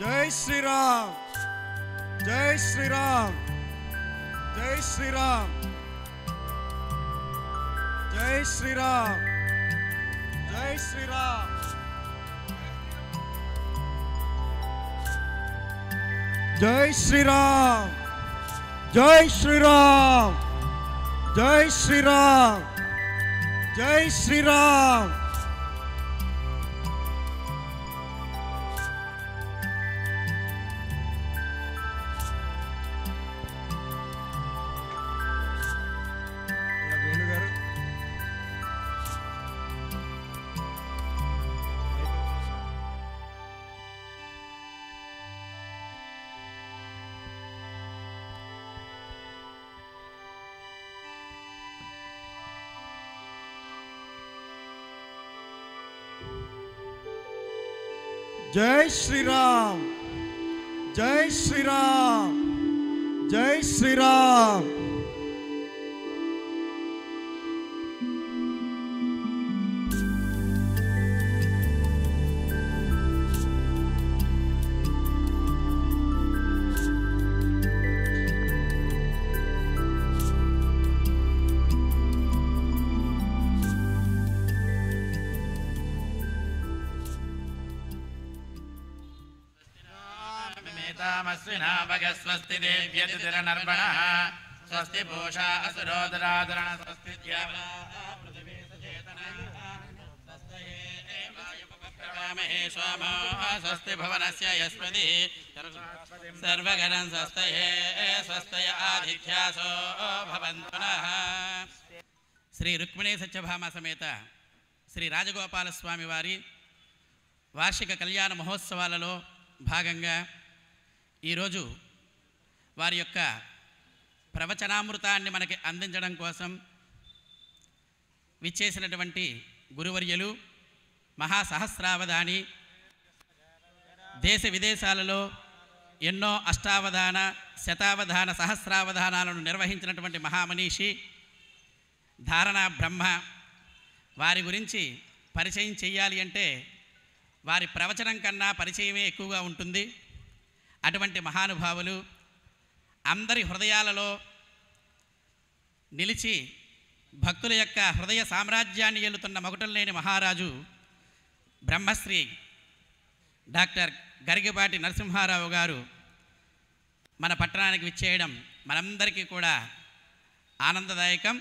జై శ్రీరామ్, జై శ్రీరామ్, జై శ్రీరామ్, జై శ్రీరామ్, జై శ్రీరామ్, జై శ్రీరామ్, జై శ్రీరామ్, జై శ్రీరామ్, జై శ్రీరామ్. जय श्री राम, जय श्री राम, जय श्री राम. स्वस्ति देव्यतिरनर्पणः स्वस्ति पूषा असुरोदरादरण स्वस्ति पृथिवी सचेतनः स्वस्ति वायुपप्रवामहे स्वामो स्वस्ति भवनस्य यस्पति सर्वगणं स्वस्तये आधिक्यासो भवन्तु नः. శ్రీ రుక్మిణీ సత్యభామ సమేత శ్రీ రాజగోపాల స్వామి వారి వార్షిక కళ్యాణ మహోత్సవాలలో భాగంగా ఈరోజు వారి యొక్క ప్రవచనామృతాన్ని మనకి అందించడం కోసం విచ్చేసినటువంటి గురువర్యులు మహాసహస్రావధాని, దేశ విదేశాలలో ఎన్నో అష్టావధాన, శతావధాన, సహస్రావధానాలను నిర్వహించినటువంటి మహామనీషి ధారణా బ్రహ్మ. వారి గురించి పరిచయం చేయాలి అంటే వారి ప్రవచనం కన్నా పరిచయమే ఎక్కువగా ఉంటుంది. అటువంటి మహానుభావులు అందరి హృదయాలలో నిలిచి భక్తుల యొక్క హృదయ సామ్రాజ్యాన్ని ఏలుతున్న మగుటంలేని మహారాజు బ్రహ్మశ్రీ డాక్టర్ గరికపాటి నరసింహారావు గారు మన పట్టణానికి విచ్చేయడం మనందరికీ కూడా ఆనందదాయకం.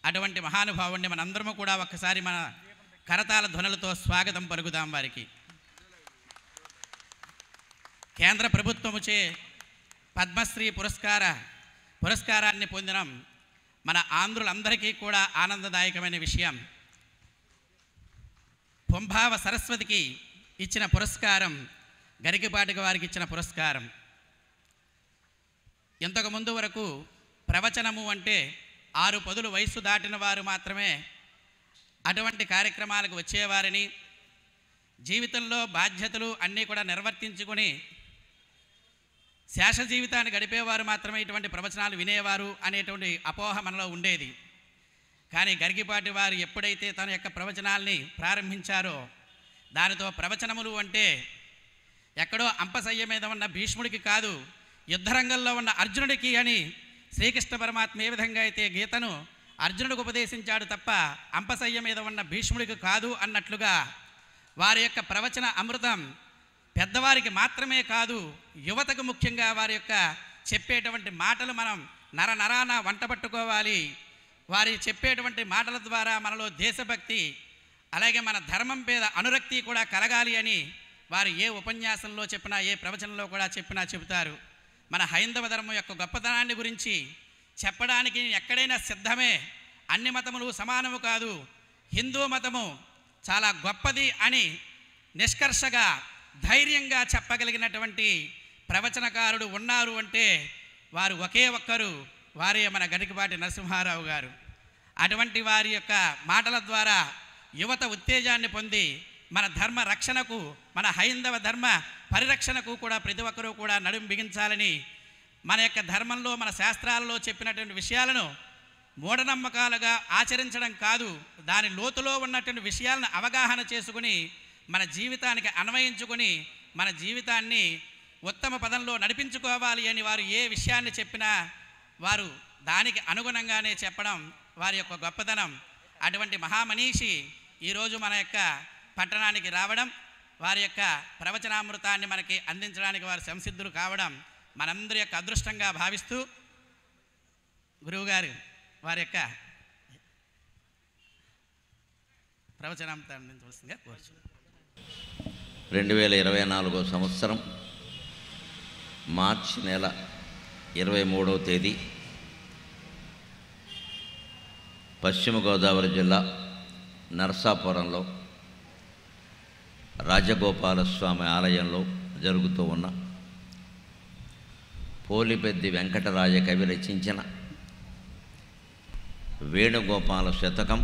అటువంటి మహానుభావుడిని మనందరము కూడా ఒక్కసారి మన కరతాళ ధ్వనులతో స్వాగతం పలుకుదాం వారికి. కేంద్ర ప్రభుత్వముచే పద్మశ్రీ పురస్కారాన్ని పొందడం మన ఆంధ్రులందరికీ కూడా ఆనందదాయకమైన విషయం. పొంభావ సరస్వతికి ఇచ్చిన పురస్కారం గరికపాటి వారికి ఇచ్చిన పురస్కారం. ఇంతకుముందు వరకు ప్రవచనము అంటే 6 పదులు వయస్సు దాటిన వారు మాత్రమే అటువంటి కార్యక్రమాలకు వచ్చేవారని, జీవితంలో బాధ్యతలు అన్నీ కూడా నిర్వర్తించుకొని శేష జీవితాన్ని గడిపేవారు మాత్రమే ఇటువంటి ప్రవచనాలు వినేవారు అనేటువంటి అపోహ మనలో ఉండేది. కానీ గరికపాటి వారు ఎప్పుడైతే తన యొక్క ప్రవచనాల్ని ప్రారంభించారో దానితో ప్రవచనములు అంటే ఎక్కడో అంపశయ్య మీద ఉన్న భీష్ముడికి కాదు, యుద్ధరంగంలో ఉన్న అర్జునుడికి అని శ్రీకృష్ణ పరమాత్మ ఏ విధంగా అయితే గీతను అర్జునుడికి ఉపదేశించాడు తప్ప అంపశయ్య మీద ఉన్న భీష్ముడికి కాదు అన్నట్లుగా వారి యొక్క ప్రవచన అమృతం పెద్దవారికి మాత్రమే కాదు, యువతకు ముఖ్యంగా వారి యొక్క చెప్పేటువంటి మాటలు మనం నరనరాన వంటపట్టుకోవాలి. వారి చెప్పేటువంటి మాటల ద్వారా మనలో దేశభక్తి, అలాగే మన ధర్మం మీద అనురక్తి కూడా కలగాలి అని వారు ఏ ఉపన్యాసంలో చెప్పినా, ఏ ప్రవచనంలో కూడా చెప్పినా చెబుతారు. మన హైందవ ధర్మం యొక్క గొప్పతనాన్ని గురించి చెప్పడానికి ఎక్కడైనా సిద్ధమే. అన్ని మతములు సమానము కాదు, హిందూ మతము చాలా గొప్పది అని నిష్కర్షగా ధైర్యంగా చెప్పగలిగినటువంటి ప్రవచనకారుడు ఉన్నారు అంటే వారు ఒకే ఒక్కరు, వారే మన గరికపాటి నరసింహారావు గారు. అటువంటి వారి యొక్క మాటల ద్వారా యువత ఉత్తేజాన్ని పొంది మన ధర్మ రక్షణకు, మన హైందవ ధర్మ పరిరక్షణకు కూడా ప్రతి ఒక్కరూ కూడా నడుం బిగించాలని, మన యొక్క ధర్మంలో మన శాస్త్రాలలో చెప్పినటువంటి విషయాలను మూఢనమ్మకాలుగా ఆచరించడం కాదు, దాని లోతులో ఉన్నటువంటి విషయాలను అవగాహన చేసుకుని మన జీవితానికి అన్వయించుకొని మన జీవితాన్ని ఉత్తమ పదంలో నడిపించుకోవాలి అని వారు ఏ విషయాన్ని చెప్పినా వారు దానికి అనుగుణంగానే చెప్పడం వారి యొక్క గొప్పతనం. అటువంటి మహామనీషి ఈరోజు మన యొక్క పట్టణానికి రావడం, వారి యొక్క ప్రవచనామృతాన్ని మనకి అందించడానికి వారు సంసిద్ధులు కావడం మనందరి యొక్క అదృష్టంగా భావిస్తూ గురువుగారు వారి యొక్క ప్రవచనామృతాన్ని అందించవలసిందిగా కోరుచున్నాను. 2024 సంవత్సరం మార్చి నెల 23వ తేదీ పశ్చిమ గోదావరి జిల్లా నరసాపురంలో రాజగోపాలస్వామి ఆలయంలో జరుగుతూ ఉన్న పోలిపెద్ది వెంకటరాయ కవి రచించిన వేణుగోపాల శతకం,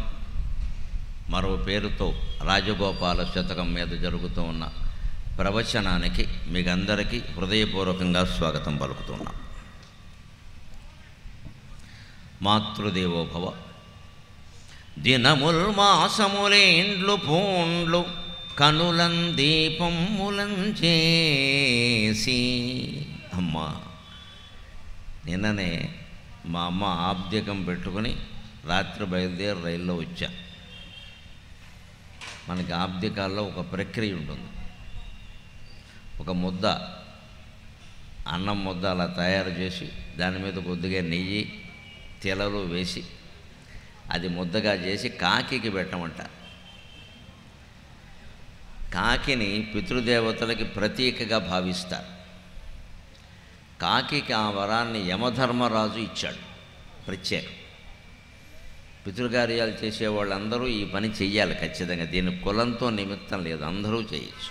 మరో పేరుతో రాజగోపాల శతకం మీద జరుగుతూ ఉన్న ప్రవచనానికి మీకందరికీ హృదయపూర్వకంగా స్వాగతం పలుకుతున్నాం. మాతృదేవోభవ. దినముల్ మాసములేండ్లు పూండ్లు కనులం దీపములం చేసి. అమ్మా, నిన్ననే మా అమ్మ ఆబ్దికం పెట్టుకుని రాత్రి బయలుదేరి రైల్లో వచ్చా. మనకి ఆబ్దికాల్లో ఒక ప్రక్రియ ఉంటుంది. ఒక ముద్ద, అన్నం ముద్ద అలా తయారు చేసి దాని మీద కొద్దిగా నెయ్యి తెలలు వేసి అది ముద్దగా చేసి కాకికి పెట్టమంట. కాకిని పితృదేవతలకి ప్రతీకగా భావిస్తారు. కాకికి ఆ వరాన్ని యమధర్మరాజు ఇచ్చాడు ప్రత్యేకం. పితృకార్యాలు చేసేవాళ్ళందరూ ఈ పని చెయ్యాలి ఖచ్చితంగా. దీని కులంతో నిమిత్తం లేదు, అందరూ చేయొచ్చు.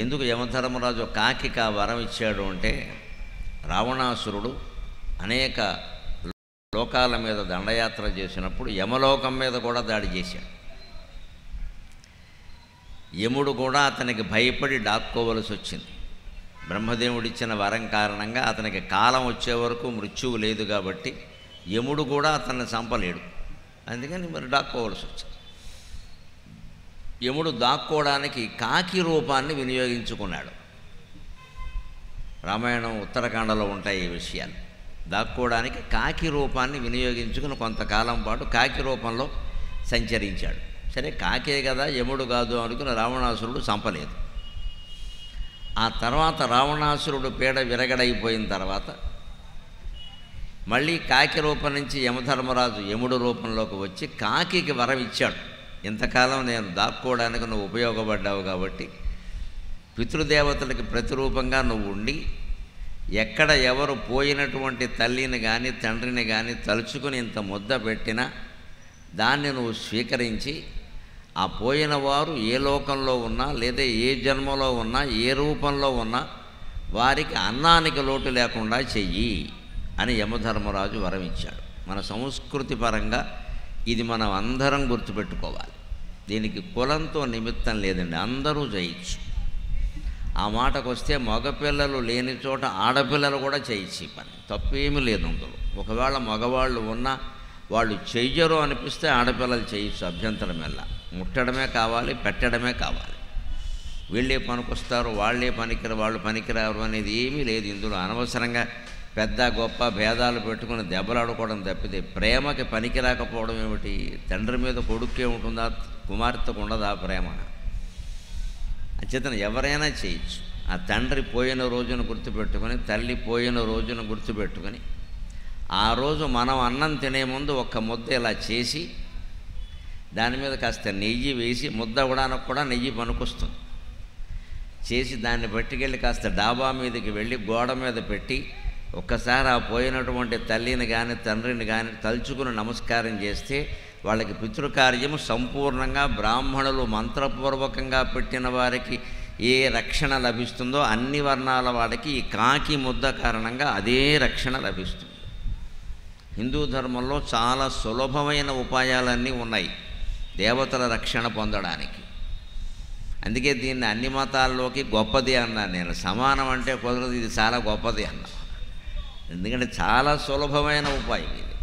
ఎందుకు యమధర్మరాజు కాకికి ఆ వరం ఇచ్చాడు అంటే, రావణాసురుడు అనేక లోకాల మీద దండయాత్ర చేసినప్పుడు యమలోకం మీద కూడా దాడి చేశాడు. యముడు కూడా అతనికి భయపడి దాక్కోవలసి వచ్చింది. బ్రహ్మదేవుడిచ్చిన వరం కారణంగా అతనికి కాలం వచ్చే వరకు మృత్యువు లేదు కాబట్టి యముడు కూడా అతన్ని చంపలేడు. అందుకని మరి దాక్కోవలసి వచ్చింది. యముడు దాక్కోవడానికి కాకి రూపాన్ని వినియోగించుకున్నాడు. రామాయణం ఉత్తరాఖండలో ఉంటాయి ఈ విషయాలు. దాక్కోవడానికి కాకి రూపాన్ని వినియోగించుకుని కొంతకాలం పాటు కాకి రూపంలో సంచరించాడు. సరే, కాకే కదా, యముడు కాదు అనుకుని రావణాసురుడు చంపలేదు. ఆ తర్వాత రావణాసురుడు పీడ విరగడైపోయిన తర్వాత మళ్ళీ కాకి రూపం నుంచి యమధర్మరాజు యముడు రూపంలోకి వచ్చి కాకికి వరం ఇచ్చాడు. ఇంతకాలం నేను దాక్కోవడానికి నువ్వు ఉపయోగపడ్డావు కాబట్టి పితృదేవతలకి ప్రతిరూపంగా నువ్వు ఉండి ఎక్కడ ఎవరు పోయినటువంటి తల్లిని కానీ తండ్రిని కానీ తలుచుకుని ఇంత ముద్ద పెట్టినా దాన్ని నువ్వు స్వీకరించి ఆ పోయిన వారు ఏ లోకంలో ఉన్నా లేదా ఏ జన్మలో ఉన్నా ఏ రూపంలో ఉన్నా వారికి అన్నానికి లోటు లేకుండా చెయ్యి అని యమధర్మరాజు వరం ఇచ్చాడు. మన సంస్కృతి పరంగా ఇది మనం అందరం గుర్తుపెట్టుకోవాలి. దీనికి కులంతో నిమిత్తం లేదండి, అందరూ చేయొచ్చు. ఆ మాటకు వస్తే మగపిల్లలు లేని చోట ఆడపిల్లలు కూడా చేయొచ్చు. ఈ పని తప్పేమీ లేదు అందులో. ఒకవేళ మగవాళ్ళు ఉన్నా వాళ్ళు చెయ్యరు అనిపిస్తే ఆడపిల్లలు చేయొచ్చు, అభ్యంతరం ఎలా. ముట్టడమే కావాలి, పెట్టడమే కావాలి. వీళ్ళే పనికొస్తారు, వాళ్ళే వాళ్ళు పనికిరారు అనేది ఏమీ లేదు ఇందులో. అనవసరంగా పెద్ద గొప్ప భేదాలు పెట్టుకుని దెబ్బలాడుకోవడం తప్పితే ప్రేమకి పనికి రాకపోవడం ఏమిటి? తండ్రి మీద కొడుకే ఉంటుందా, కుమార్తెకు ఉండదా ప్రేమ? అచేతన ఎవరైనా చేయొచ్చు. ఆ తండ్రి పోయిన రోజును గుర్తుపెట్టుకొని, తల్లి పోయిన రోజును గుర్తుపెట్టుకొని, ఆ రోజు మనం అన్నం తినే ముందు ఒక్క ముద్ద ఇలా చేసి దాని మీద కాస్త నెయ్యి వేసి, ముద్ద కూడా నెయ్యి పనికొస్తుంది, చేసి దాన్ని పట్టుకెళ్ళి కాస్త డాబా మీదకి వెళ్ళి గోడ మీద పెట్టి ఒక్కసారి ఆ పోయినటువంటి తల్లిని కానీ తండ్రిని కానీ తలుచుకుని నమస్కారం చేస్తే వాళ్ళకి పితృకార్యము సంపూర్ణంగా బ్రాహ్మణులు మంత్రపూర్వకంగా పెట్టిన వారికి ఏ రక్షణ లభిస్తుందో అన్ని వర్ణాల వాడికి ఈ కాకి ముద్ద కారణంగా అదే రక్షణ లభిస్తుంది. హిందూ ధర్మంలో చాలా సులభమైన ఉపాయాలన్నీ ఉన్నాయి దేవతల రక్షణ పొందడానికి. అందుకే దీన్ని అన్ని మతాల్లోకి గొప్పది అన్నాను నేను. సమానం అంటే కుదరదు, ఇది చాలా గొప్పది అన్నా. ఎందుకంటే చాలా సులభమైన ఉపాయం ఇది.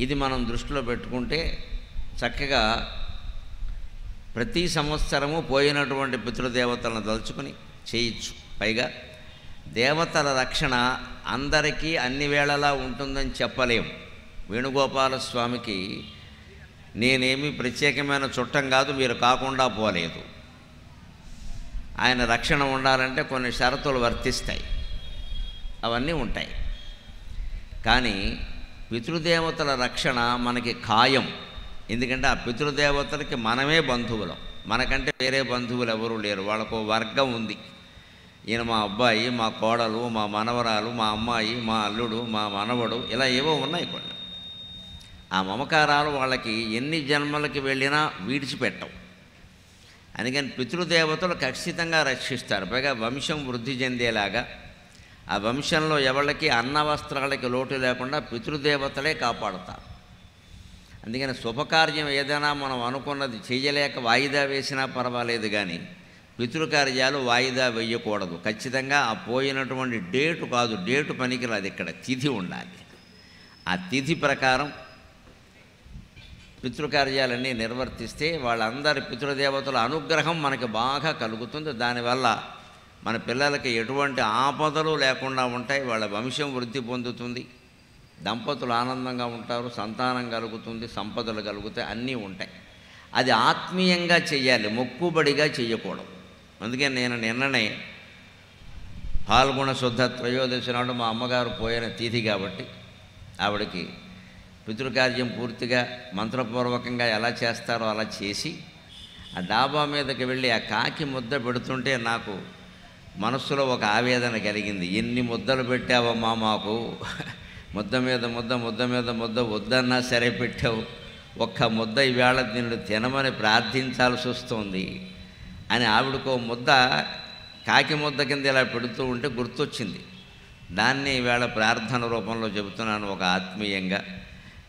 ఇది మనం దృష్టిలో పెట్టుకుంటే చక్కగా ప్రతి సంవత్సరము పోయినటువంటి పితృదేవతలను తలుచుకుని చేయొచ్చు. పైగా దేవతల రక్షణ అందరికీ అన్ని వేళలా ఉంటుందని చెప్పలేం. వేణుగోపాలస్వామికి నేనేమి ప్రత్యేకమైన చుట్టం కాదు, మీరు కాకుండా పోలేదు. ఆయన రక్షణ ఉండాలంటే కొన్ని షరతులు వర్తిస్తాయి, అవన్నీ ఉంటాయి. కానీ పితృదేవతల రక్షణ మనకి ఖాయం. ఎందుకంటే ఆ పితృదేవతలకి మనమే బంధువులం, మనకంటే వేరే బంధువులు ఎవరూ లేరు. వాళ్ళకు వర్గం ఉంది. ఈయన మా అబ్బాయి, మా కోడలు, మా మనవరాలు, మా అమ్మాయి, మా అల్లుడు, మా మనవడు, ఇలా ఏవో ఉన్నాయి కొన్ని. ఆ మమకారాలు వాళ్ళకి ఎన్ని జన్మలకి వెళ్ళినా విడిచిపెట్టవు. అందుకని పితృదేవతలు ఖచ్చితంగా రక్షిస్తారు. పైగా వంశం వృద్ధి చెందేలాగా ఆ వంశంలో ఎవళ్ళకి అన్న వస్త్రాలకి లోటు లేకుండా పితృదేవతలే కాపాడుతారు. అందుకని శుభకార్యం ఏదైనా మనం అనుకున్నది చేయలేక వాయిదా వేసినా పర్వాలేదు, కానీ పితృకార్యాలు వాయిదా వేయకూడదు. ఖచ్చితంగా ఆ పోయినటువంటి డేటు కాదు, డేటు పనికిరాదు, ఇక్కడ తిథి ఉండాలి. ఆ తిథి ప్రకారం పితృకార్యాలన్నీ నిర్వర్తిస్తే వాళ్ళందరి పితృదేవతల అనుగ్రహం మనకి బాగా కలుగుతుంది. దానివల్ల మన పిల్లలకి ఎటువంటి ఆపదలు లేకుండా ఉంటాయి, వాళ్ళ వంశం వృద్ధి పొందుతుంది, దంపతులు ఆనందంగా ఉంటారు, సంతానం కలుగుతుంది, సంపదలు కలుగుతాయి, అన్నీ ఉంటాయి. అది ఆత్మీయంగా చెయ్యాలి, మొక్కుబడిగా చెయ్యకూడదు. అందుకే నేను నిన్ననే పాల్గొన శుద్ధ త్రయోదశి నాడు మా అమ్మగారు పోయిన తిథి కాబట్టి ఆవిడకి పితృకార్యం పూర్తిగా మంత్రపూర్వకంగా ఎలా చేస్తారో అలా చేసి ఆ డాబా మీదకి వెళ్ళి ఆ కాకి ముద్ద పెడుతుంటే నాకు మనస్సులో ఒక ఆవేదన కలిగింది. ఎన్ని ముద్దలు పెట్టావమ్మా మాకు, ముద్ద మీద ముద్ద, ముద్ద మీద ముద్ద, వద్దన్నా సరే పెట్టావు, ఒక్క ముద్ద ఈవేళ నిన్ను తినమని ప్రార్థించాల్సి వస్తుంది అని ఆవిడకో ముద్ద కాకి ముద్ద కింద ఇలా పెడుతూ ఉంటే గుర్తొచ్చింది. దాన్ని ఈవేళ ప్రార్థన రూపంలో చెబుతున్నాను ఒక ఆత్మీయంగా.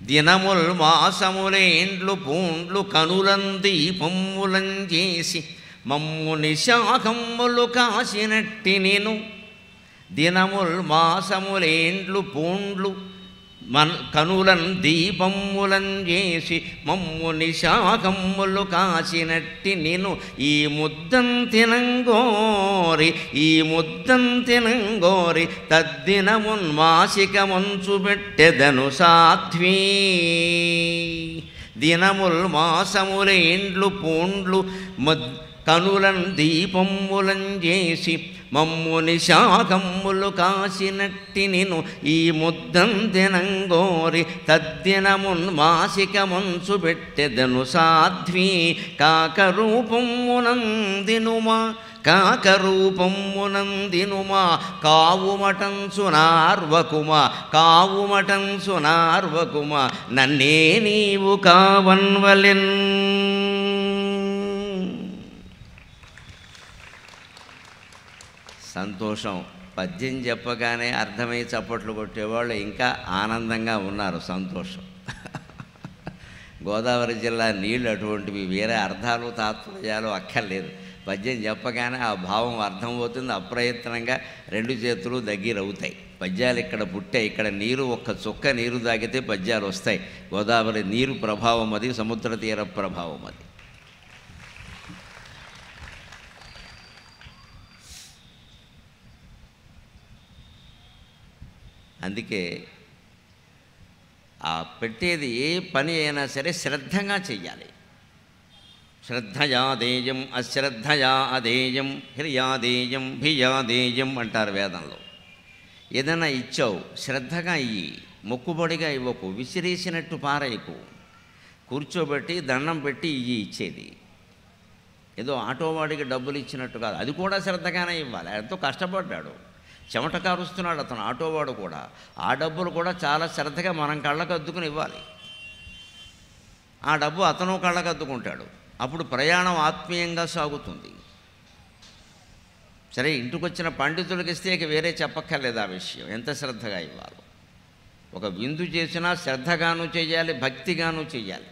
దినముల్ మాసములేండ్లు పూండ్లు కనులంది పొమ్ములం చేసి మమ్ము నిశాఖమ్ములు కాసినట్టి నేను. దినముల్ మాసములేండ్లు పూండ్లు కనులం దీపమ్ములం చేసి మమ్ము నిశాఖమ్ములు కాసినట్టి నేను. ఈ ముద్దం తినంగోరి, ఈ ముద్దం తినంగోరి తద్దినమున్మాసికమంచు పెట్టెదను సాధ్వీ. దినముల్ మాసములేండ్లు పూండ్లు కనులం దీపమ్ములం చేసి మమ్ము నిశాఖమ్ములు కాసినట్టి నేను. ఈ ముద్దం తినంగోరి తద్దినమున్మాసికమంచు పెట్టెదను సాధ్వీ. కాకరూపమ్మునందినుమా, కాకరూపమ్మునందినుమా కావుమటంసునార్వకుమా, కావుమటంసునార్వకుమా నన్నే నీవు కావన్వలెన్. సంతోషం. పద్యం చెప్పగానే అర్థమై చప్పట్లు కొట్టేవాళ్ళు ఇంకా ఆనందంగా ఉన్నారు. సంతోషం. గోదావరి జిల్లా నీళ్ళు అటువంటివి, వేరే అర్థాలు తాత్పర్యాలు అక్కర్లేదు. పద్యం చెప్పగానే ఆ భావం అర్థమవుతుంది. అప్రయత్నంగా రెండు చేతులు దగ్గరవుతాయి. పద్యాలు ఇక్కడ పుట్టాయి. ఇక్కడ నీరు ఒక్క చుక్క నీరు తాగితే పద్యాలు వస్తాయి. గోదావరి నీరు ప్రభావం అది, సముద్ర తీర ప్రభావం అది. అందుకే ఆ పెట్టేది ఏ పని అయినా సరే శ్రద్ధగా చెయ్యాలి. శ్రద్ధయాదేయం అశ్రద్ధయా అదేయం హ్రియాదేయం భియాదేయం అంటారు వేదంలో. ఏదైనా ఇచ్చావు శ్రద్ధగా ఇయ్యి, మొక్కుబడిగా ఇవ్వకు, విసిరేసినట్టు పారేయకు. కూర్చోబెట్టి దండం పెట్టి ఇయ్యి ఇచ్చేది. ఏదో ఆటోవాడికి డబ్బులు ఇచ్చినట్టు కాదు, అది కూడా శ్రద్ధగానే ఇవ్వాలి. ఎంతో కష్టపడ్డాడు, చెమట కారుస్తున్నాడు అతను, ఆటోవాడు కూడా. ఆ డబ్బులు కూడా చాలా శ్రద్ధగా మనం కళ్ళకు అద్దుకుని ఇవ్వాలి. ఆ డబ్బు అతను కళ్ళకు అద్దుకుంటాడు. అప్పుడు ప్రయాణం ఆత్మీయంగా సాగుతుంది. సరే, ఇంటికి వచ్చిన పండితులకి ఇస్తే ఇక వేరే చెప్పక్కర్లేదు ఆ విషయం, ఎంత శ్రద్ధగా ఇవ్వాలి. ఒక విందు చేసినా శ్రద్ధగాను చేయాలి, భక్తిగాను చేయాలి.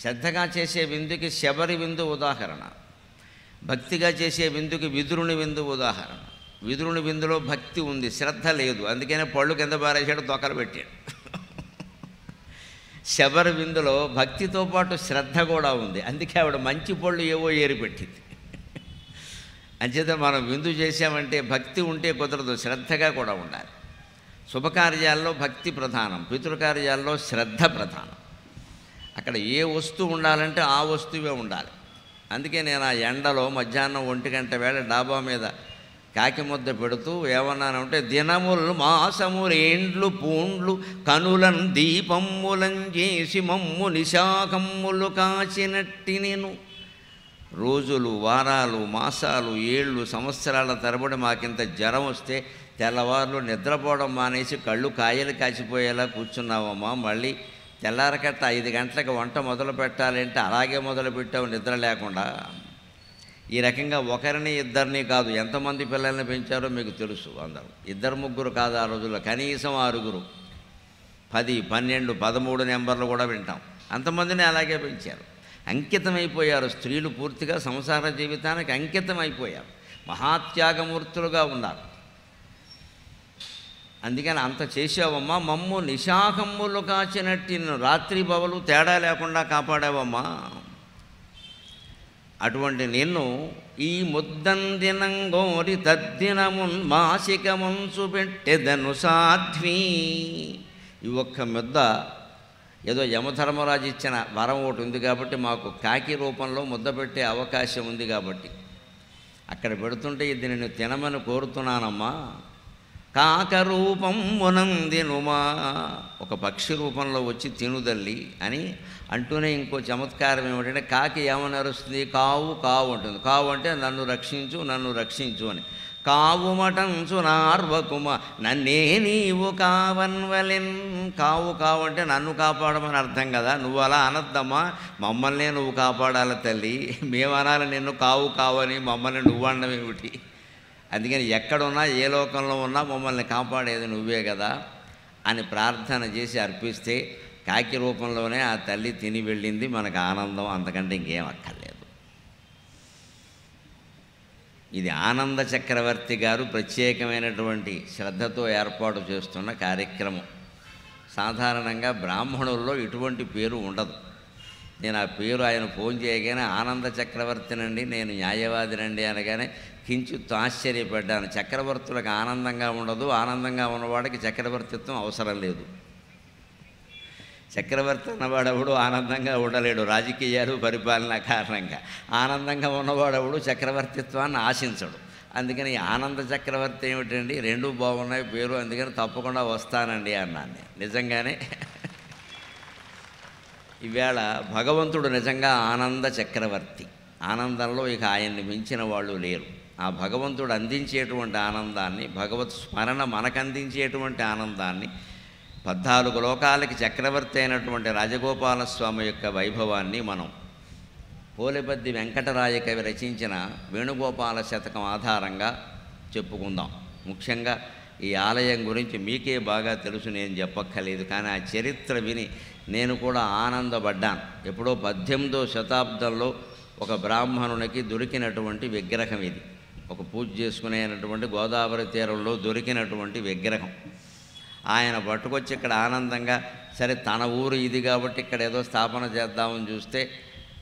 శ్రద్ధగా చేసే విందుకి శబరి విందు ఉదాహరణ, భక్తిగా చేసే విందుకి విదురుని విందు ఉదాహరణ. విదురుని విందులో భక్తి ఉంది, శ్రద్ధ లేదు, అందుకనే పళ్ళు కింద పారేసాడు, తొక్కలు పెట్టాడు. శబరి విందులో భక్తితో పాటు శ్రద్ధ కూడా ఉంది. అందుకే ఆవిడ మంచి పళ్ళు ఏవో ఏరిపెట్టింది. అంచేత మనం విందు చేసామంటే భక్తి ఉంటే కుదరదు, శ్రద్ధగా కూడా ఉండాలి. శుభకార్యాల్లో భక్తి ప్రధానం, పితృకార్యాల్లో శ్రద్ధ ప్రధానం. అక్కడ ఏ వస్తువు ఉండాలంటే ఆ వస్తువే ఉండాలి. అందుకే నేను ఆ ఎండలో మధ్యాహ్నం 1 గంట వేళ డాబా మీద కాకి ముద్ద పెడుతూ ఏమన్నానంటే, దినములు మాసములేండ్లు పూండ్లు కనులను దీపమ్ములం చేసి మమ్ము నిశాకమ్ములు కాచినట్టి నేను. రోజులు, వారాలు, మాసాలు, ఏళ్ళు, సంవత్సరాల తరబడి మాకింత జ్వరం వస్తే తెల్లవారులు నిద్రపోవడం మానేసి కళ్ళు కాయలు కాచిపోయేలా కూర్చున్నావమ్మా. మళ్ళీ తెల్లారకట్ట 5 గంటలకు వంట మొదలు పెట్టాలంటే అలాగే మొదలుపెట్టావు నిద్ర లేకుండా. ఈ రకంగా ఒకరిని ఇద్దరిని కాదు, ఎంతమంది పిల్లల్ని పెంచారో మీకు తెలుసు. అందరూ 2, 3 కాదు, ఆ రోజుల్లో కనీసం 6, 10, 12, 13 నెంబర్లు కూడా వింటాం. అంతమందిని అలాగే పెంచారు. అంకితమైపోయారు. స్త్రీలు పూర్తిగా సంసార జీవితానికి అంకితమైపోయారు. మహాత్యాగమూర్తులుగా ఉన్నారు. అందుకని అంత చేసావమ్మా. మమ్ము నిశాకమ్ములు కాచినట్టి రాత్రి బవలు తేడా లేకుండా కాపాడావమ్మా. అటువంటి నిన్ను ఈ ముద్దందినంగోరి తద్దినమున్ మాసికముంచు పెట్టెదను సాధ్వీ. ఈ ఒక్క ముద్ద ఏదో యమధర్మరాజు ఇచ్చిన వరం ఒకటి ఉంది కాబట్టి మాకు కాకి రూపంలో ముద్ద పెట్టే అవకాశం ఉంది కాబట్టి అక్కడ పెడుతుంటే ఇది నేను తినమని కోరుతున్నానమ్మా. కాక రూపం మునందినుమా, ఒక పక్షి రూపంలో వచ్చి తినుదల్లి అని అంటూనే ఇంకో చమత్కారం ఏమిటంటే, కాకి ఏమని అరుస్తుంది? కావు కావు అంటుంది. కావు అంటే నన్ను రక్షించు, నన్ను రక్షించు అని. కావు మటంచు నార్వకుమ నన్నే నీవు కావన్వలెన్. కావు కావు అంటే నన్ను కాపాడమని అర్థం కదా. నువ్వు అలా అనద్దమ్మా, మమ్మల్నే నువ్వు కాపాడాలి తల్లి. మేము అనాలి నిన్ను కావు కావని, మమ్మల్ని నువ్వు అనడం ఏమిటి? అందుకని ఎక్కడున్నా ఏ లోకంలో ఉన్నా మమ్మల్ని కాపాడేది నువ్వే కదా అని ప్రార్థన చేసి అర్పిస్తే కాకి రూపంలోనే ఆ తల్లి తిని వెళ్ళింది. మనకు ఆనందం, అంతకంటే ఇంకేం అక్కర్లేదు. ఇది ఆనంద చక్రవర్తి గారు ప్రత్యేకమైనటువంటి శ్రద్ధతో ఏర్పాటు చేస్తున్న కార్యక్రమం. సాధారణంగా బ్రాహ్మణుల్లో ఇటువంటి పేరు ఉండదు. నేను ఆ పేరు ఆయన ఫోన్ చేయగానే ఆనంద చక్రవర్తినండి, నేను న్యాయవాదినండి అనగానే కించిత్ ఆశ్చర్యపడ్డాను. చక్రవర్తులకు ఆనందంగా ఉండదు, ఆనందంగా ఉన్నవాడికి చక్రవర్తిత్వం అవసరం లేదు. చక్రవర్తి అన్నవాడెవడు ఆనందంగా ఉండలేడు, రాజకీయాలు పరిపాలన కారణంగా. ఆనందంగా ఉన్నవాడెవడు చక్రవర్తిత్వాన్ని ఆశించడు. అందుకని ఆనంద చక్రవర్తి ఏమిటండి, 2 బాగున్నాయి పేరు, అందుకని తప్పకుండా వస్తానండి అన్నాను నేను. నిజంగానే ఈవేళ భగవంతుడు నిజంగా ఆనంద చక్రవర్తి. ఆనందంలో ఇక ఆయన్ని మించిన వాళ్ళు లేరు. ఆ భగవంతుడు అందించేటువంటి ఆనందాన్ని, భగవత్ స్మరణ మనకు అందించేటువంటి ఆనందాన్ని, 14 లోకాలకి చక్రవర్తి అయినటువంటి రాజగోపాలస్వామి యొక్క వైభవాన్ని మనం పోలిపద్ది వెంకటరాయ కవి రచించిన వేణుగోపాల శతకం ఆధారంగా చెప్పుకుందాం. ముఖ్యంగా ఈ ఆలయం గురించి మీకే బాగా తెలుసు, నేను చెప్పక్కర్లేదు. కానీ ఆ చరిత్ర విని నేను కూడా ఆనందపడ్డాను. ఎప్పుడో 18వ శతాబ్దంలో ఒక బ్రాహ్మణునికి దొరికినటువంటి విగ్రహం ఇది. ఒక పూజ చేసుకునేటువంటి గోదావరి తీరంలో దొరికినటువంటి విగ్రహం. ఆయన పట్టుకొచ్చి ఇక్కడ ఆనందంగా, సరే తన ఊరు ఇది కాబట్టి ఇక్కడ ఏదో స్థాపన చేద్దామని చూస్తే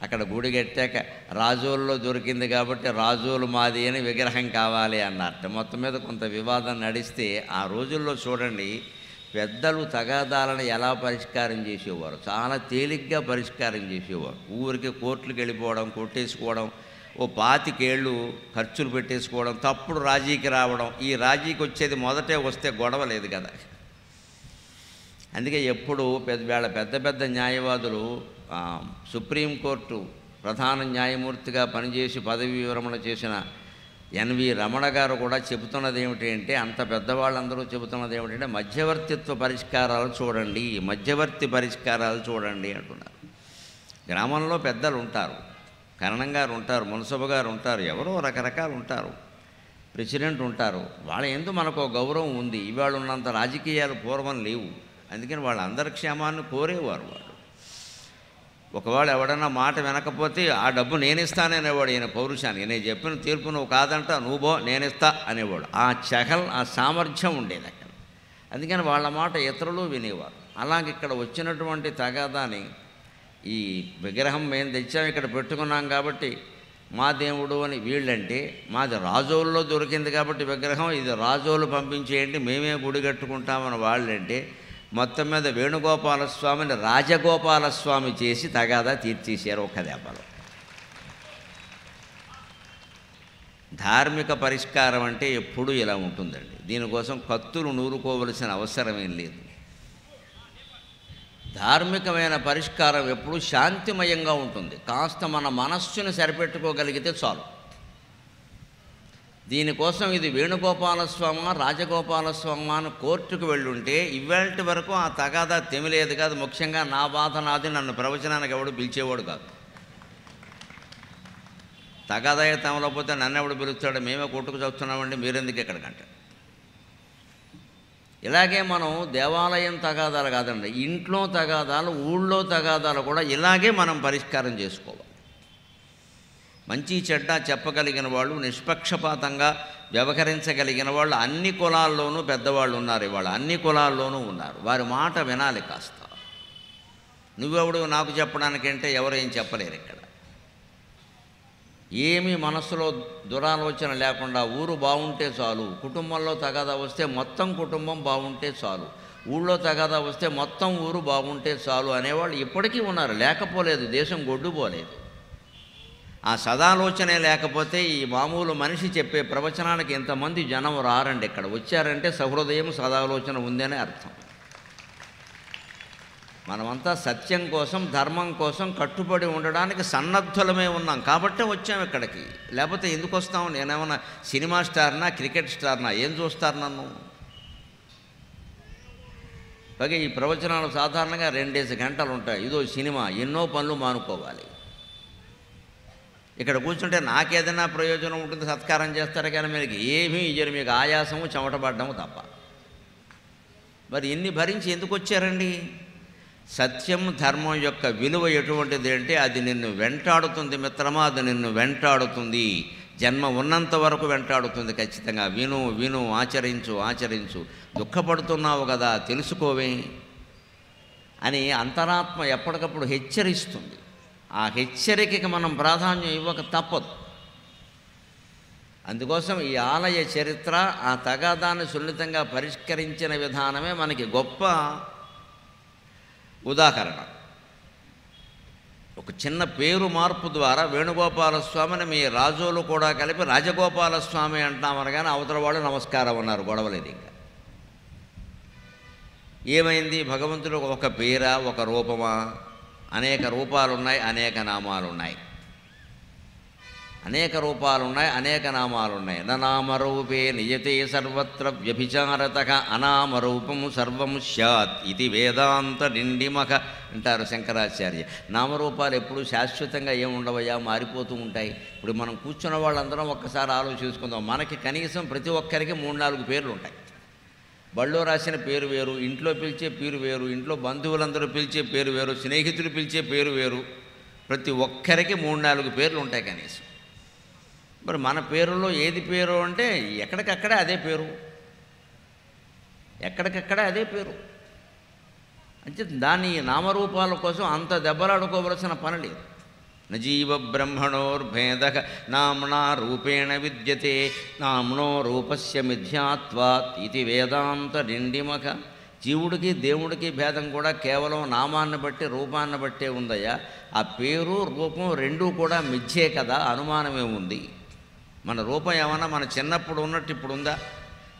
అక్కడ గుడి కట్టాక రాజోల్లో దొరికింది కాబట్టి రాజోలు మాది అని విగ్రహం కావాలి అన్నట్టు. మొత్తం మీద కొంత వివాదం నడిస్తే ఆ రోజుల్లో చూడండి పెద్దలు తగాదాలను ఎలా పరిష్కారం చేసేవారు. చాలా తేలిగ్గా పరిష్కారం చేసేవారు. ఊరికి కోర్టులకు వెళ్ళిపోవడం, కొట్టేసుకోవడం, ఓ 25 ఏళ్ళు ఖర్చులు పెట్టేసుకోవడం, తప్పుడు రాజీకి రావడం. ఈ రాజీకి వచ్చేది మొదటే వస్తే గొడవ లేదు కదా. అందుకే ఎప్పుడు పెద్ద పెద్ద న్యాయవాదులు సుప్రీంకోర్టు ప్రధాన న్యాయమూర్తిగా పనిచేసి పదవి విరమణ చేసిన ఎన్వి రమణ గారు కూడా చెబుతున్నది ఏమిటంటే, అంత పెద్దవాళ్ళందరూ చెబుతున్నది ఏమిటంటే, మధ్యవర్తిత్వ పరిష్కారాలు చూడండి, మధ్యవర్తి పరిష్కారాలు చూడండి అంటున్నారు. గ్రామంలో పెద్దలు ఉంటారు, కరణం గారు ఉంటారు, మున్సబు గారు ఉంటారు, ఎవరో రకరకాలు ఉంటారు, ప్రెసిడెంట్ ఉంటారు. వాళ్ళ యందు మనకు గౌరవం ఉంది. ఇవాళ ఉన్నంత రాజకీయాలు పూర్వం లేవు. అందుకని వాళ్ళందరి క్షేమాన్ని కోరేవారు. వాళ్ళు ఒకవేళ ఎవడన్నా మాట వినకపోతే ఆ డబ్బు నేనిస్తాననేవాడు. ఈయన పౌరుషాన్ని, నేను చెప్పిన తీర్పు నువ్వు కాదంట, నువ్వు బో నేనిస్తా అనేవాడు. ఆ చహల్, ఆ సామర్థ్యం ఉండేది అక్కడ. అందుకని వాళ్ళ మాట ఇతరులు వినేవారు. అలాగే ఇక్కడ వచ్చినటువంటి తగాదాని ఈ విగ్రహం మేము తెచ్చాం ఇక్కడ పెట్టుకున్నాం కాబట్టి మా దేవుడు అని వీళ్ళంటే, మాది రాజోల్లో దొరికింది కాబట్టి విగ్రహం ఇది రాజోలు పంపించేయండి మేమే గుడి కట్టుకుంటామని వాళ్ళంటే, మొత్తం మీద వేణుగోపాలస్వామిని రాజగోపాలస్వామి చేసి తగాదా తీర్చేశారు ఒక్క దెబ్బలో. ధార్మిక పరిష్కారం అంటే ఎప్పుడూ ఇలా ఉంటుందండి. దీనికోసం కత్తులు నూరుకోవలసిన అవసరమేం లేదు. ధార్మికమైన పరిష్కారం ఎప్పుడూ శాంతిమయంగా ఉంటుంది. కాస్త మన మనస్సును సరిపెట్టుకోగలిగితే చాలు. దీనికోసం ఇది వేణుగోపాలస్వామ రాజగోపాలస్వామ అని కోర్టుకు వెళ్ళుంటే ఇవాల్టి వరకు ఆ తగాదా తెమిలేదు కాదు. ముఖ్యంగా నా బాధ నాది, నన్ను ప్రవచనానికి ఎవడు పిలిచేవాడు కాదు. తగాదాయ తమలపోతే నన్ను ఎవడు పిలుస్తాడు, మేమే కొట్టుకు చూస్తున్నామండి మీరెందుకు ఎక్కడికంటే. ఇలాగే మనం దేవాలయం తగాదాలు కాదండి, ఇంట్లో తగాదాలు, ఊళ్ళో తగాదాలు కూడా ఇలాగే మనం పరిష్కారం చేసుకోవాలి. మంచి చెడ్డ చెప్పగలిగిన వాళ్ళు, నిష్పక్షపాతంగా వ్యవహరించగలిగిన వాళ్ళు అన్ని కులాల్లోనూ పెద్దవాళ్ళు ఉన్నారు. ఇవాళ అన్ని కులాల్లోనూ ఉన్నారు. వారి మాట వినాలి. కాస్త నువ్వెవడు నాకు చెప్పడానికంటే ఎవరేం చెప్పలేరు. ఇక్కడ ఏమీ మనసులో దురాలోచన లేకుండా ఊరు బాగుంటే చాలు, కుటుంబంలో తగాదా వస్తే మొత్తం కుటుంబం బాగుంటే చాలు, ఊళ్ళో తగాదా వస్తే మొత్తం ఊరు బాగుంటే చాలు అనేవాళ్ళు ఇప్పటికీ ఉన్నారు. లేకపోలేదు, దేశం గొడ్డుపోలేదు. ఆ సదాలోచనే లేకపోతే ఈ మామూలు మనిషి చెప్పే ప్రవచనానికి ఇంతమంది జనం రారండి. ఇక్కడ వచ్చారంటే సహృదయం సదాలోచన ఉందనే అర్థం. మనమంతా సత్యం కోసం ధర్మం కోసం కట్టుబడి ఉండడానికి సన్నద్ధులమే ఉన్నాం కాబట్టే వచ్చాం ఇక్కడికి. లేకపోతే ఎందుకు వస్తాం? నేనేమన్నా సినిమా స్టార్నా క్రికెట్ స్టార్నా? ఏం చూస్తారు నన్ను? పైగా ఈ ప్రవచనాలు సాధారణంగా 2 గంటలు ఉంటాయి. ఇదో సినిమా, ఎన్నో పనులు మానుకోవాలి. ఇక్కడ కూర్చుంటే నాకేదైనా ప్రయోజనం ఉంటుంది, సత్కారం చేస్తారు కానీ మీకు ఏమీ ఇయ్యరు. మీకు ఆయాసము చెమటపడ్డము తప్ప. మరి ఎన్ని భరించి ఎందుకు వచ్చారండి? సత్యం ధర్మం యొక్క విలువ ఎటువంటిది అంటే అది నిన్ను వెంటాడుతుంది మిత్రమా, అది నిన్ను వెంటాడుతుంది. జన్మ ఉన్నంత వరకు వెంటాడుతుంది ఖచ్చితంగా. విను విను, ఆచరించు ఆచరించు. దుఃఖపడుతున్నావు కదా తెలుసుకోవే అని అంతరాత్మ ఎప్పటికప్పుడు హెచ్చరిస్తుంది. ఆ హెచ్చరికకి మనం ప్రాధాన్యం ఇవ్వక తప్పదు. అందుకోసం ఈ ఆలయ చరిత్ర ఆ తగాదాన్ని సున్నితంగా పరిష్కరించిన విధానమే మనకి గొప్ప ఉదాహరణ. ఒక చిన్న పేరు మార్పు ద్వారా వేణుగోపాలస్వామిని మీ రాజోలు కూడా కలిపి రాజగోపాలస్వామి అంటామని కానీ అవతల వాళ్ళు నమస్కారం అన్నారు. గొడవలేదు. ఇంకా ఏమైంది? భగవంతుడు ఒక పేరా, ఒక రూపమా? అనేక రూపాలున్నాయి, అనేక నామాలున్నాయి. అనేక రూపాలున్నాయి, అనేక నామాలున్నాయి. నామరూపే నియతే సర్వత్ర వ్యభిచారతః అనామరూపం సర్వం స్యాత్ ఇది వేదాంత నిండిమఖ అంటారు శంకరాచార్య. నామరూపాలు ఎప్పుడు శాశ్వతంగా ఏముండవయ్యా, మారిపోతూ ఉంటాయి. ఇప్పుడు మనం కూర్చున్న వాళ్ళందరం ఒక్కసారి ఆలోచించుకుందాం. మనకి కనీసం ప్రతి ఒక్కరికి 3-4 పేర్లు ఉంటాయి. బళ్ళో రాసిన పేరు వేరు, ఇంట్లో పిలిచే పేరు వేరు, ఇంట్లో బంధువులందరూ పిలిచే పేరు వేరు, స్నేహితులు పిలిచే పేరు వేరు. ప్రతి ఒక్కరికి 3-4 పేర్లు ఉంటాయి కనీసం. మరి మన పేరులో ఏది పేరు అంటే ఎక్కడికక్కడే అదే పేరు, ఎక్కడికక్కడే అదే పేరు. అంటే దాని నామరూపాల కోసం అంత దెబ్బలాడుకోవలసిన పని లేదు. నజీవ బ్రహ్మణోర్భేదః నామ్నా రూపేణ విద్యతే నామ్నో రూపస్య మిథ్యాత్వాత్ ఇది వేదాంత నిండిమఖ. జీవుడికి దేవుడికి భేదం కూడా కేవలం నామాన్ని బట్టి రూపాన్ని బట్టే ఉందయ్యా. ఆ పేరు రూపం రెండూ కూడా మిథ్యే కదా, అనుమానమే ఉంది. మన రూపం ఏమన్నా మన చిన్నప్పుడు ఉన్నట్టు ఇప్పుడు ఉందా?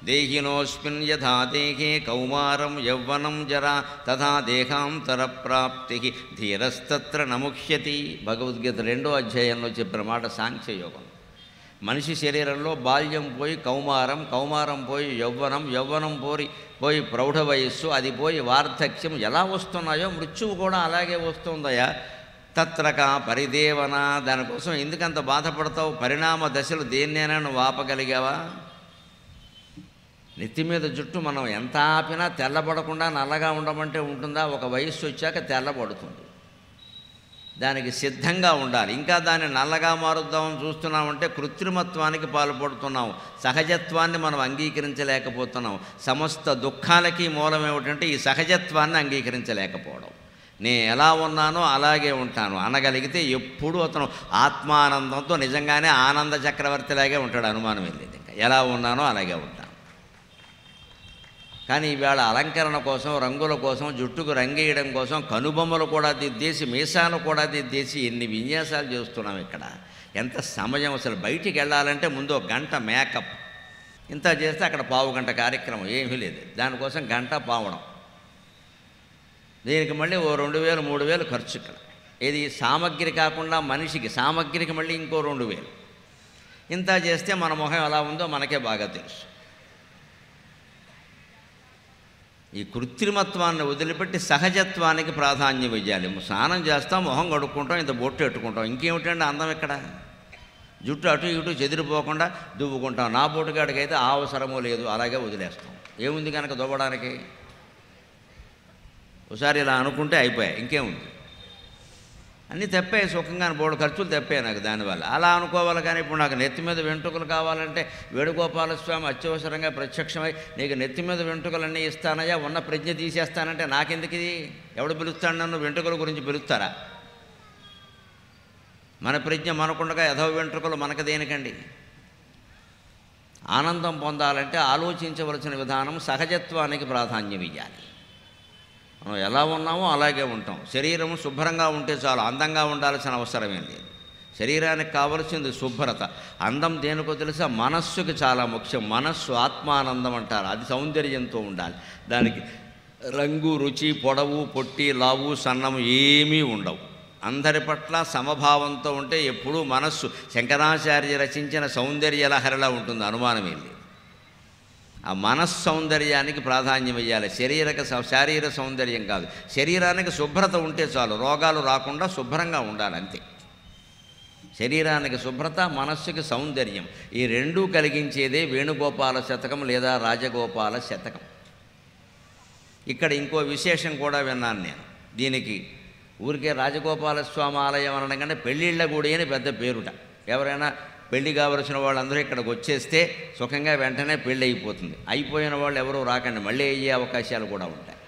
దేహినోస్మిన్ యథా దేహే కౌమారం యౌవనం జరా తథా దేహాంతర ప్రాప్తి ధీరస్తత్ర నముఖ్యతి. భగవద్గీత 2వ అధ్యాయంలో చెప్పిన మాట సాంఖ్యయోగం. మనిషి శరీరంలో బాల్యం పోయి కౌమారం, కౌమారం పోయి యౌవనం, యౌవనం పోయి ప్రౌఢ వయస్సు, అది పోయి వార్ధక్యం ఎలా వస్తున్నాయో మృత్యువు కూడా అలాగే వస్తుందయా. తత్రక పరిదేవన. దానికోసం ఎందుకంత బాధపడతావు? పరిణామ దశలు దేన్నైనా నువ్వు ఆపగలిగావా? నెత్తి మీద జుట్టు మనం ఎంత ఆపినా తెల్లబడకుండా నల్లగా ఉండమంటే ఉంటుందా? ఒక వయస్సు వచ్చాక తెల్లబడుతుంది. దానికి సిద్ధంగా ఉండాలి. ఇంకా దాన్ని నల్లగా మారుద్దామని చూస్తున్నామంటే కృత్రిమత్వానికి పాల్పడుతున్నాం. సహజత్వాన్ని మనం అంగీకరించలేకపోతున్నాం. సమస్త దుఃఖాలకి మూలం ఏమిటంటే ఈ సహజత్వాన్ని అంగీకరించలేకపోవడం. నేను ఎలా ఉన్నానో అలాగే ఉంటాను అనగలిగితే ఎప్పుడూ అతను ఆత్మానందంతో నిజంగానే ఆనంద చక్రవర్తిలాగే ఉంటాడు. అనుమానం వెళ్ళేది. ఇంకా ఎలా ఉన్నానో అలాగే ఉంటాను. కానీ ఈవేళ అలంకరణ కోసం, రంగుల కోసం, జుట్టుకు రంగేయడం కోసం కనుబొమ్మలు కూడా దిద్దేసి, మీసాలు కూడా దిద్దేసి ఎన్ని విన్యాసాలు చేస్తున్నాం ఇక్కడ. ఎంత సమయం అసలు. బయటికి వెళ్ళాలంటే ముందు ఒక గంట మేకప్, ఇంత చేస్తే అక్కడ పావు గంట కార్యక్రమం, ఏమీ లేదు. దానికోసం గంట పావడం. దీనికి మళ్ళీ ఓ 2000 3000 ఖర్చు ఇక్కడ. ఇది సామగ్రి కాకుండా మనిషికి, సామగ్రికి మళ్ళీ ఇంకో 2000. ఇంత చేస్తే మన మొహం ఎలా ఉందో మనకే బాగా తెలుసు. ఈ కృత్రిమత్వాన్ని వదిలిపెట్టి సహజత్వానికి ప్రాధాన్యం ఇవ్వాలి. స్నానం చేస్తాం, మొహం కడుక్కుంటాం, ఇంత బొట్టు పెట్టుకుంటాం. ఇంకేమిటండి అందం ఇక్కడ? జుట్టు అటు ఇటు చెదిరిపోకుండా దువ్వుకుంటాం. నా బొట్టుగాడికైతే ఆ అవసరమూ లేదు, అలాగే వదిలేస్తాం. ఏముంది కనుక దువ్వడానికి? ఒకసారి ఇలా అనుకుంటే అయిపోయాయి, ఇంకేముంది? అన్నీ తెప్పాయి, సుఖంగా బోర్డు ఖర్చులు తెప్పాయి నాకు దానివల్ల. అలా అనుకోవాలి. కానీ ఇప్పుడు నాకు నెత్తి మీద వెంట్రుకలు కావాలంటే వేణుగోపాలస్వామి అత్యవసరంగా ప్రత్యక్షమై నీకు నెత్తి మీద వెంట్రుకలన్నీ ఇస్తానయ్యా, ఉన్న ప్రజ్ఞ తీసేస్తానంటే నాకెందుకు ఇది? ఎవడు పిలుస్తాడు నన్ను? వెంట్రుకల గురించి పిలుస్తారా? మన ప్రజ్ఞ మనకుండగా యథవ వెంట్రుకలు మనకు దేనికండి? ఆనందం పొందాలంటే ఆలోచించవలసిన విధానం సహజత్వానికి ప్రాధాన్యం ఇవ్వాలి. మనం ఎలా ఉన్నామో అలాగే ఉంటాం. శరీరం శుభ్రంగా ఉంటే చాలు, అందంగా ఉండాల్సిన అవసరమేం లేదు. శరీరానికి కావలసింది శుభ్రత. అందం దేనికో తెలుసా? మనస్సుకి చాలా ముఖ్యం. మనస్సు ఆత్మానందం అంటారు. అది సౌందర్యంతో ఉండాలి. దానికి రంగు, రుచి, పొడవు, పొట్టి, లావు, సన్నము ఏమీ ఉండవు. అందరి పట్ల సమభావంతో ఉంటే ఎప్పుడూ మనస్సు శంకరాచార్య రచించిన సౌందర్య లహరిలా ఉంటుంది. అనుమానమేం లేదు. ఆ మనస్సౌందర్యానికి ప్రాధాన్యం ఇవ్వాలి. శారీర సౌందర్యం కాదు. శరీరానికి శుభ్రత ఉంటే చాలు, రోగాలు రాకుండా శుభ్రంగా ఉండాలి, అంతే. శరీరానికి శుభ్రత, మనస్సుకి సౌందర్యం, ఈ రెండూ కలిగించేదే వేణుగోపాల శతకం లేదా రాజగోపాల శతకం. ఇక్కడ ఇంకో విశేషం కూడా విన్నాను నేను. దీనికి ఊరికే రాజగోపాల స్వామి ఆలయం అనడం కంటే పెళ్ళిళ్ళ గుడి అని పెద్ద పేరుట. ఎవరైనా పెళ్లి కావలసిన వాళ్ళందరూ ఇక్కడికి వచ్చేస్తే సుఖంగా వెంటనే పెళ్ళి అయిపోతుంది. అయిపోయిన వాళ్ళు ఎవరూ రాకండి, మళ్ళీ అయ్యే అవకాశాలు కూడా ఉంటాయి.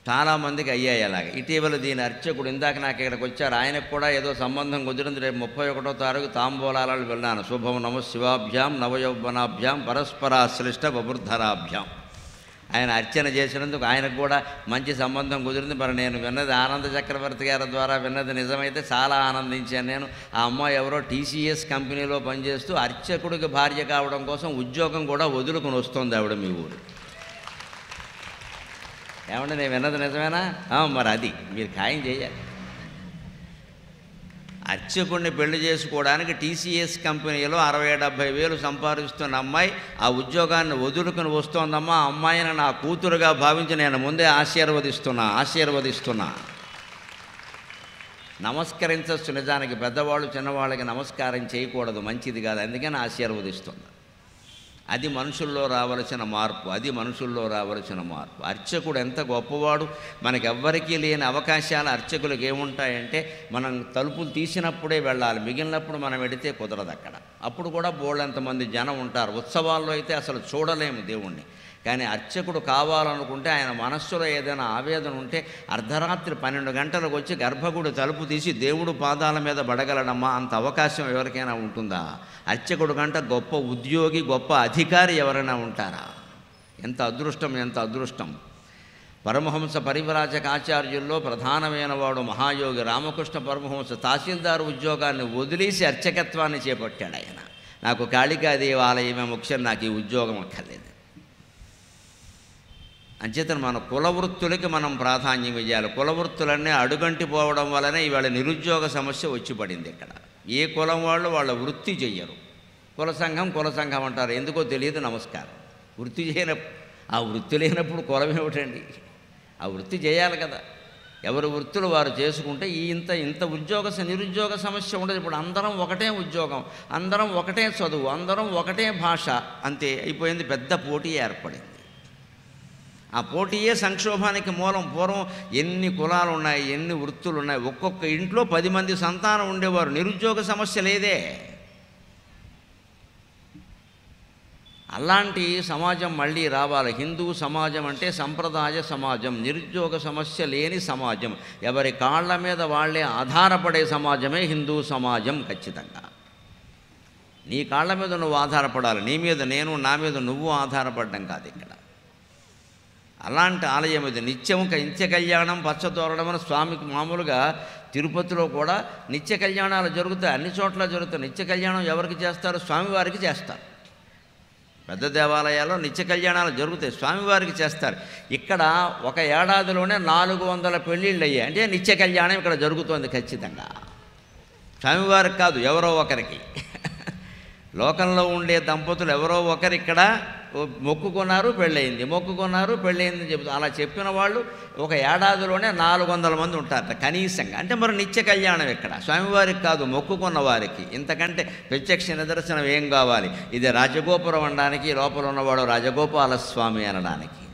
చాలామందికి అయ్యాయి అలాగే. ఇటీవల దీని అర్చకుడు ఇందాక నాకు ఇక్కడికి వచ్చారు. ఆయనకు కూడా ఏదో సంబంధం కుదిరింది. రేపు 31వ తారీఖు తాంబూలాలను వెళ్ళాను. శుభం నమ శివాభ్యాం నవయౌవనాభ్యాం పరస్పరాశ్లిష్ట బబుర్ధరాభ్యాం. ఆయన అర్చన చేసినందుకు ఆయనకు కూడా మంచి సంబంధం కుదిరింది. మరి నేను విన్నది ఆనంద చక్రవర్తి గారి ద్వారా విన్నది నిజమైతే చాలా ఆనందించాను నేను. ఆ అమ్మాయి ఎవరో TCS కంపెనీలో పనిచేస్తూ అర్చకుడికి భార్య కావడం కోసం ఉద్యోగం కూడా వదులుకొని వస్తుంది ఆవిడ మీ ఊరు. ఏమంటే నేను విన్నది నిజమేనా? మరి అది మీరు ఖాయం చేయాలి. అర్చకుడిని పెళ్లి చేసుకోవడానికి TCS కంపెనీలో 60-70 వేలు సంపాదిస్తున్న అమ్మాయి ఆ ఉద్యోగాన్ని వదులుకుని వస్తోందమ్మా. ఆ అమ్మాయిని నా కూతురుగా భావించి నేను ముందే ఆశీర్వదిస్తున్నా. నమస్కరించచ్చు. నిజానికి పెద్దవాళ్ళు చిన్నవాళ్ళకి నమస్కారం చేయకూడదు, మంచిది కాదు. అందుకని ఆశీర్వదిస్తున్నా. అది మనుషుల్లో రావలసిన మార్పు. అర్చకుడు ఎంత గొప్పవాడు. మనకెవ్వరికీ లేని అవకాశాలు అర్చకులకు ఏముంటాయంటే మనం తలుపులు తీసినప్పుడే వెళ్ళాలి, మిగిలినప్పుడు మనం వెడితే కుదరదు. అప్పుడు కూడా బోళ్ళంతమంది జనం ఉంటారు. ఉత్సవాల్లో అయితే అసలు చూడలేము దేవుణ్ణి. కానీ అర్చకుడు కావాలనుకుంటే ఆయన మనస్సులో ఏదైనా ఆవేదన ఉంటే అర్ధరాత్రి 12 గంటలకు వచ్చి గర్భగుడి తలుపు తీసి దేవుడు పాదాల మీద పడగలడమ్మా. అంత అవకాశం ఎవరికైనా ఉంటుందా? అర్చకుడు కంటే గొప్ప ఉద్యోగి, గొప్ప అధికారి ఎవరైనా ఉంటారా? ఎంత అదృష్టం. పరమహంస పరివ్రాజక ఆచార్యుల్లో ప్రధానమైన వాడు మహాయోగి రామకృష్ణ పరమహంస తహసీల్దార్ ఉద్యోగాన్ని వదిలేసి అర్చకత్వాన్ని చేపట్టాడు. ఆయన నాకు కాళికాదేవి ఆలయమే ముఖ్యం, నాకు ఈ ఉద్యోగం అక్కర్లేదు. అంచేతను మన కులవృత్తులకి మనం ప్రాధాన్యం ఇవ్వాలి. కులవృత్తులన్నీ అడుగంటి పోవడం వలన ఇవాళ నిరుద్యోగ సమస్య వచ్చి పడింది. ఇక్కడ ఏ కులం వాళ్ళు వాళ్ళ వృత్తి చెయ్యరు. కుల సంఘం అంటారు, ఎందుకో తెలియదు. నమస్కారం. ఆ వృత్తి లేనప్పుడు కులం ఏమిటండి? ఆ వృత్తి చేయాలి కదా. ఎవరి వృత్తులు వారు చేసుకుంటే ఇంత నిరుద్యోగ సమస్య ఉండదు. ఇప్పుడు అందరం ఒకటే ఉద్యోగం, అందరం ఒకటే చదువు, అందరం ఒకటే భాష, అంతే అయిపోయింది. పెద్ద పోటీ ఏర్పడింది. ఆ పోటీయే సంక్షోభానికి మూలం. పూర్వం ఎన్ని కులాలు ఉన్నాయి, ఎన్ని వృత్తులు ఉన్నాయి, ఒక్కొక్క ఇంట్లో 10 మంది సంతానం ఉండేవారు, నిరుద్యోగ సమస్య లేదే. అలాంటి సమాజం మళ్ళీ రావాలి. హిందూ సమాజం అంటే సంప్రదాయ సమాజం, నిరుద్యోగ సమస్య లేని సమాజం, ఎవరి కాళ్ళ మీద వాళ్ళే ఆధారపడే సమాజమే హిందూ సమాజం. ఖచ్చితంగా నీ కాళ్ళ మీద నువ్వు ఆధారపడాలి, నీ మీద నేను, నా మీద నువ్వు ఆధారపడడం కాదు ఇక్కడ. అలాంటి ఆలయం ఇది. నిత్య కళ్యాణం పచ్చతోరణం అని స్వామికి మామూలుగా తిరుపతిలో కూడా నిత్య కళ్యాణాలు జరుగుతాయి, అన్ని చోట్ల జరుగుతాయి. నిత్య కళ్యాణం ఎవరికి చేస్తారు? స్వామివారికి చేస్తారు. పెద్ద దేవాలయాల్లో నిత్య కళ్యాణాలు జరుగుతాయి, స్వామివారికి చేస్తారు. ఇక్కడ ఒక ఏడాదిలోనే 400 పెళ్ళిళ్ళు అయ్యాయి అంటే నిత్య కళ్యాణం ఇక్కడ జరుగుతోంది ఖచ్చితంగా. స్వామివారికి కాదు, ఎవరో ఒకరికి. లోకంలో ఉండే దంపతులు ఎవరో ఒకరు ఇక్కడ మొక్కుకున్నారు, పెళ్ళయింది, మొక్కుకున్నారు, పెళ్ళయింది చెబుతారు. అలా చెప్పిన వాళ్ళు ఒక ఏడాదిలోనే 400 మంది ఉంటారట కనీసంగా. అంటే మరి నిత్య కళ్యాణం ఇక్కడ స్వామివారికి కాదు, మొక్కుకున్న వారికి. ఇంతకంటే ప్రత్యక్ష నిదర్శనం ఏం కావాలి? ఇది రాజగోపురం అనడానికి, లోపల ఉన్నవాడు రాజగోపాల స్వామి అనడానికి.